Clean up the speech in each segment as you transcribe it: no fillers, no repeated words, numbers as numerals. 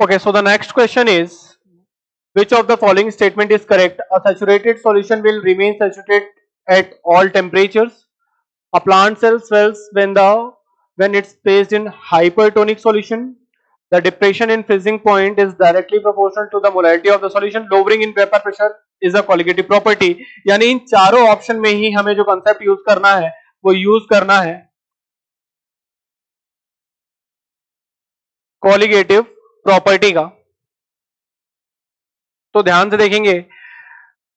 Okay, so the next question is, which of the following statement is correct? A saturated solution will remain saturated at all temperatures. A plant cell swells when it's placed in hypertonic solution. The depression in freezing point is directly proportional to the molality of the solution. Lowering in vapor pressure is a colligative property. यानी इन चारों option में ही हमें जो concept use करना है वो use करना है कॉलिगेटिव प्रॉपर्टी का. तो ध्यान से देखेंगे,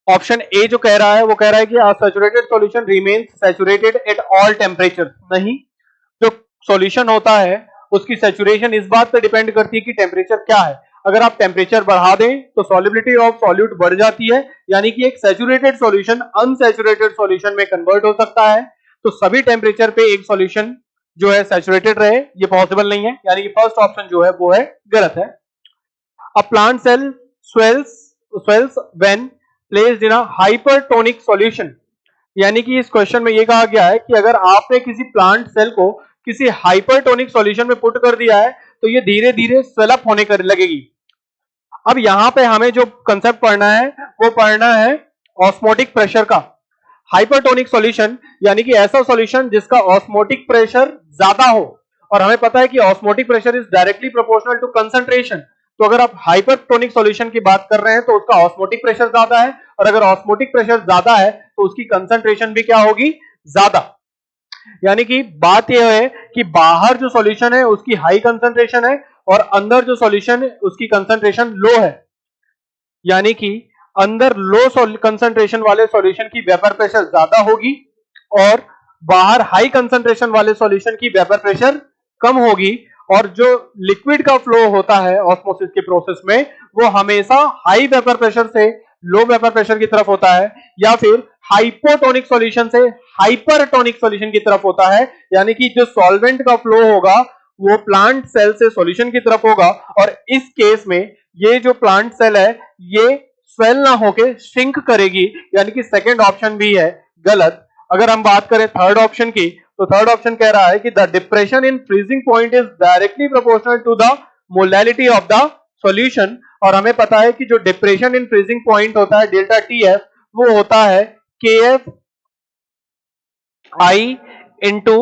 ऑप्शन ए जो कह रहा है वो कह रहा है कि saturated solution remains saturated at all temperature. नहीं, जो सॉल्यूशन होता है उसकी सैचुरेशन इस बात पे डिपेंड करती है कि टेम्परेचर क्या है. अगर आप टेम्परेचर बढ़ा दें तो सॉल्युबिलिटी ऑफ सॉल्यूट बढ़ जाती है, यानी कि एक सैचुरेटेड सॉल्यूशन अनसैचुरेटेड सॉल्यूशन में कन्वर्ट हो सकता है. तो सभी टेम्परेचर पे एक सॉल्यूशन जो है सैचुरेटेड रहे ये पॉसिबल नहीं है, यानी कि फर्स्ट ऑप्शन जो है वो है गलत है. A plant cell swells when placed in a hypertonic solution. यानी कि इस क्वेश्चन में ये कहा गया है कि अगर आपने किसी प्लांट सेल को किसी हाइपरटोनिक सॉल्यूशन में पुट कर दिया है तो ये धीरे धीरे स्वेलअप होने कर लगेगी. अब यहां पे हमें जो कंसेप्ट पढ़ना है वो पढ़ना है ऑस्मोटिक प्रेशर का. हाइपरटोनिक सॉल्यूशन यानी कि ऐसा सॉल्यूशन जिसका ऑस्मोटिक प्रेशर ज्यादा हो, और हमें पता है कि osmotic pressure is directly proportional to concentration. तो अगर आप हाइपरटोनिक सॉल्यूशन की बात कर रहे हैं तो उसका ऑस्मोटिक प्रेशर ज्यादा है, और अगर ऑस्मोटिक प्रेशर ज्यादा है तो उसकी कंसंट्रेशन भी क्या होगी, ज्यादा. यानी कि बात यह है कि बाहर जो सॉल्यूशन है उसकी हाई कंसंट्रेशन है और अंदर जो सॉल्यूशन है उसकी कंसंट्रेशन लो है. यानी कि अंदर लो कंसंट्रेशन वाले सॉल्यूशन की वेपर प्रेशर ज्यादा होगी और बाहर हाई कंसंट्रेशन वाले सॉल्यूशन की वेपर प्रेशर कम होगी. और जो लिक्विड का फ्लो होता है ऑस्मोसिस के प्रोसेस में वो हमेशा हाई वेपर प्रेशर से लो वेपर प्रेशर की तरफ होता है, या फिर हाइपोटोनिक सॉल्यूशन से हाइपरटोनिक सॉल्यूशन की तरफ होता है. यानी कि जो सॉल्वेंट का फ्लो होगा वो प्लांट सेल से सॉल्यूशन की तरफ होगा, और इस केस में ये जो प्लांट सेल है ये स्वेल ना होके श्रिंक करेगी. यानी कि सेकंड ऑप्शन भी है गलत. अगर हम बात करें थर्ड ऑप्शन की तो थर्ड ऑप्शन कह रहा है कि the depression in freezing point is directly proportional to the molality of the solution. और हमें पता है कि जो डिप्रेशन इन फ्रीजिंग पॉइंट होता है डेल्टा टी एफ वो होता है के एफ आई इंटू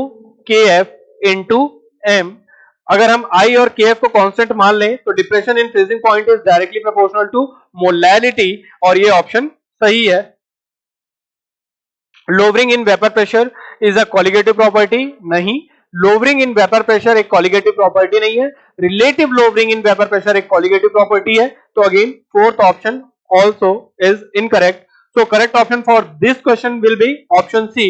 के एफ इंटू एम. अगर हम आई और के एफ को कांस्टेंट मान लें तो depression in freezing point is directly proportional to molality, और ये ऑप्शन सही है. Lowering in vapour pressure is a colligative property. नहीं, लोवरिंग इन वेपर प्रेशर एक कॉलिगेटिव प्रॉपर्टी नहीं है. Relative lowering in vapour pressure एक कॉलिगेटिव प्रॉपर्टी है. तो again fourth option also is incorrect. So correct option for this question will be option C.